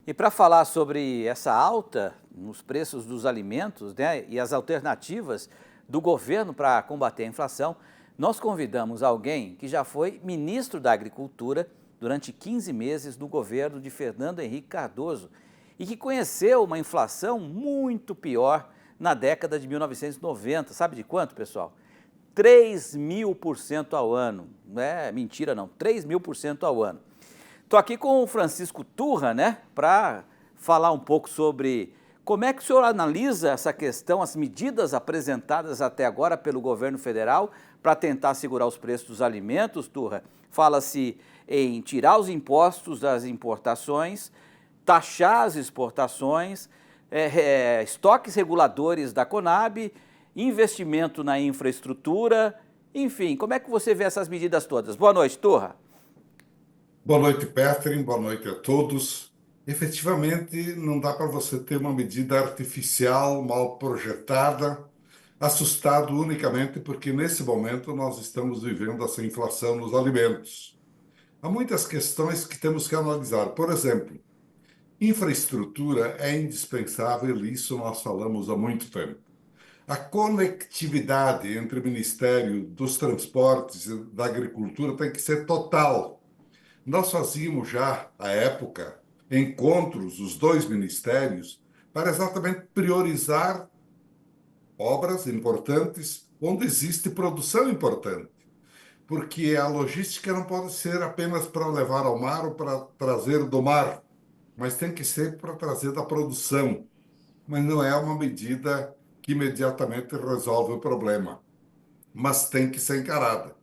E para falar sobre essa alta nos preços dos alimentos, né, e as alternativas do governo para combater a inflação, nós convidamos alguém que já foi ministro da Agricultura durante 15 meses no governo de Fernando Henrique Cardoso e que conheceu uma inflação muito pior na década de 1990. Sabe de quanto, pessoal? 3.000% ao ano. Não é mentira não, 3.000% ao ano. Estou aqui com o Francisco Turra, né, para falar um pouco sobre como é que o senhor analisa essa questão, as medidas apresentadas até agora pelo governo federal para tentar segurar os preços dos alimentos, Turra. Fala-se em tirar os impostos das importações, taxar as exportações, estoques reguladores da Conab, investimento na infraestrutura, enfim, como é que você vê essas medidas todas? Boa noite, Turra. Boa noite, Catherine. Boa noite a todos. Efetivamente, não dá para você ter uma medida artificial, mal projetada, assustado unicamente porque nesse momento nós estamos vivendo essa inflação nos alimentos. Há muitas questões que temos que analisar. Por exemplo, infraestrutura é indispensável e isso nós falamos há muito tempo. A conectividade entre o Ministério dos Transportes e da Agricultura tem que ser total. Nós fazíamos já, à época, encontros, os dois ministérios, para exatamente priorizar obras importantes onde existe produção importante. Porque a logística não pode ser apenas para levar ao mar ou para trazer do mar, mas tem que ser para trazer da produção. Mas não é uma medida que imediatamente resolve o problema, mas tem que ser encarada.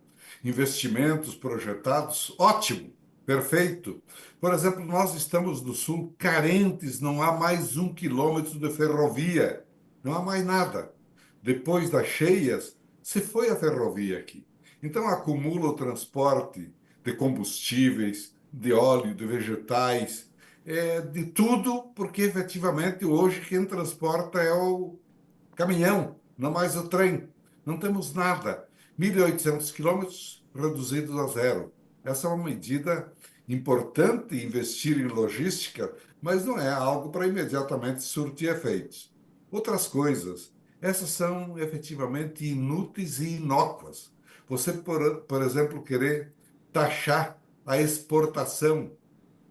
Investimentos projetados, ótimo, perfeito. Por exemplo, nós estamos no sul carentes, não há mais 1 quilômetro de ferrovia, não há mais nada. Depois das cheias, se foi a ferrovia aqui. Então acumula o transporte de combustíveis, de óleo, de vegetais, de tudo, porque efetivamente hoje quem transporta é o caminhão, não mais o trem. Não temos nada. 1.800 quilômetros reduzidos a zero. Essa é uma medida importante, investir em logística, mas não é algo para imediatamente surtir efeitos. Outras coisas, essas são efetivamente inúteis e inócuas. Você, por exemplo, querer taxar a exportação,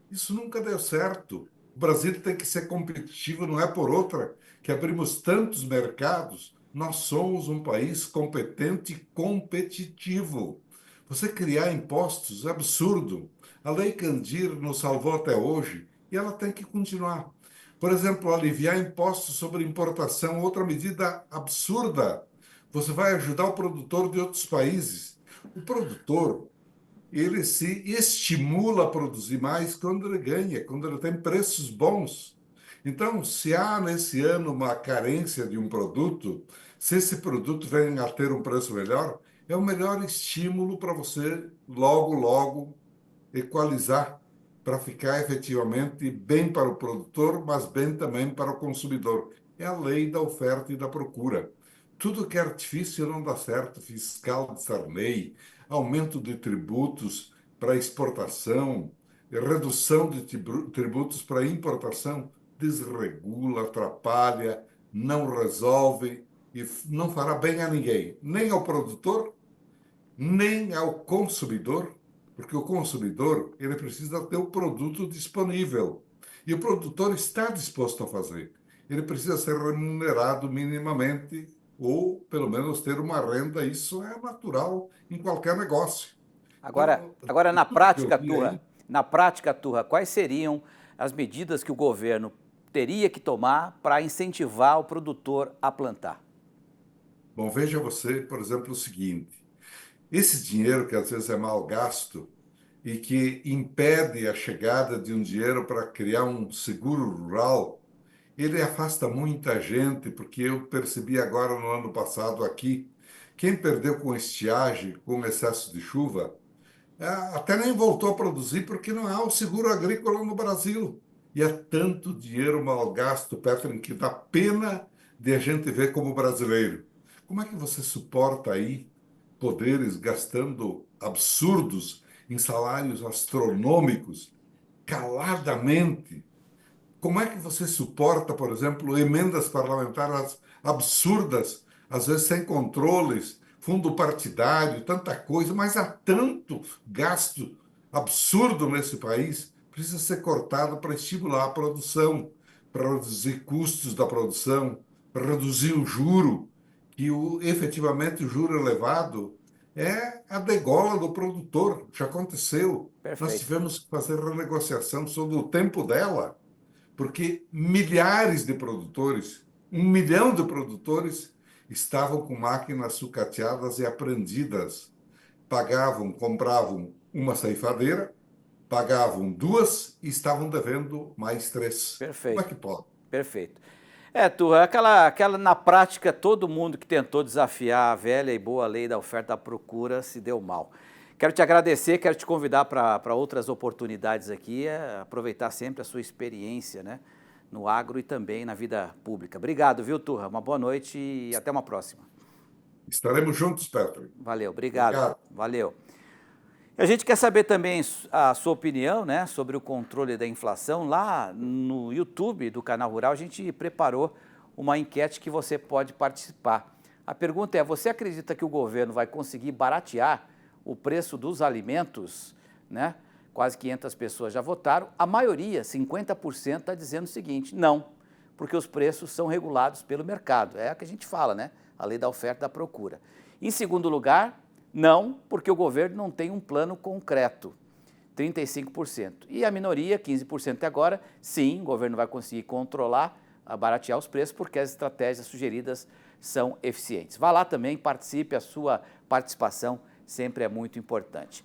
isso nunca deu certo. O Brasil tem que ser competitivo, não é por outra que abrimos tantos mercados. Nós somos um país competente e competitivo. Você criar impostos é absurdo. A Lei Candir nos salvou até hoje e ela tem que continuar. Por exemplo, aliviar impostos sobre importação, outra medida absurda. Você vai ajudar o produtor de outros países. O produtor, ele se estimula a produzir mais quando ele ganha, quando ele tem preços bons. Então, se há nesse ano uma carência de um produto, se esse produto vem a ter um preço melhor, é o melhor estímulo para você logo, logo equalizar, para ficar efetivamente bem para o produtor, mas bem também para o consumidor. É a lei da oferta e da procura. Tudo que é artifício não dá certo, fiscal de Sarney, aumento de tributos para exportação, redução de tributos para importação, desregula, atrapalha, não resolve e não fará bem a ninguém, nem ao produtor, nem ao consumidor, porque o consumidor ele precisa ter o produto disponível e o produtor está disposto a fazer. Ele precisa ser remunerado minimamente ou pelo menos ter uma renda. Isso é natural em qualquer negócio. Agora, Então, agora tudo que eu vi aí. Na prática, Turra, quais seriam as medidas que o governo teria que tomar para incentivar o produtor a plantar? Bom, veja você, por exemplo, o seguinte: esse dinheiro que às vezes é mal gasto e que impede a chegada de um dinheiro para criar um seguro rural, ele afasta muita gente, porque eu percebi agora no ano passado aqui, quem perdeu com estiagem, com excesso de chuva, até nem voltou a produzir porque não há o seguro agrícola no Brasil. E é tanto dinheiro mal gasto, Petrin, que dá pena de a gente ver como brasileiro. Como é que você suporta aí poderes gastando absurdos em salários astronômicos, caladamente? Como é que você suporta, por exemplo, emendas parlamentares absurdas, às vezes sem controles, fundo partidário, tanta coisa, mas há tanto gasto absurdo nesse país, precisa ser cortado para estimular a produção, para reduzir custos da produção, para reduzir o juro, que efetivamente o juro elevado é a degola do produtor. Já aconteceu. Nós Perfeito. tivemos que fazer renegociação sobre o tempo dela, porque milhares de produtores, 1 milhão de produtores, estavam com máquinas sucateadas e apreendidas. Pagavam, compravam uma ceifadeira, pagavam duas e estavam devendo mais três. Como é Perfeito. que pode? Perfeito. É, Turra, aquela na prática, todo mundo que tentou desafiar a velha e boa lei da oferta e da procura se deu mal. Quero te agradecer, quero te convidar para outras oportunidades aqui, aproveitar sempre a sua experiência, né, no agro e também na vida pública. Obrigado, viu, Turra? Uma boa noite e até uma próxima. Estaremos juntos, Petro. Valeu, obrigado. Obrigado. Valeu. E a gente quer saber também a sua opinião, né, sobre o controle da inflação. Lá no YouTube do Canal Rural, a gente preparou uma enquete que você pode participar. A pergunta é: você acredita que o governo vai conseguir baratear o preço dos alimentos, né? Quase 500 pessoas já votaram. A maioria, 50%, está dizendo o seguinte: não, porque os preços são regulados pelo mercado. É a que a gente fala, né? A lei da oferta e da procura. Em segundo lugar, não, porque o governo não tem um plano concreto, 35%. E a minoria, 15% agora, sim, o governo vai conseguir controlar, baratear os preços, porque as estratégias sugeridas são eficientes. Vá lá também, participe, a sua participação sempre é muito importante.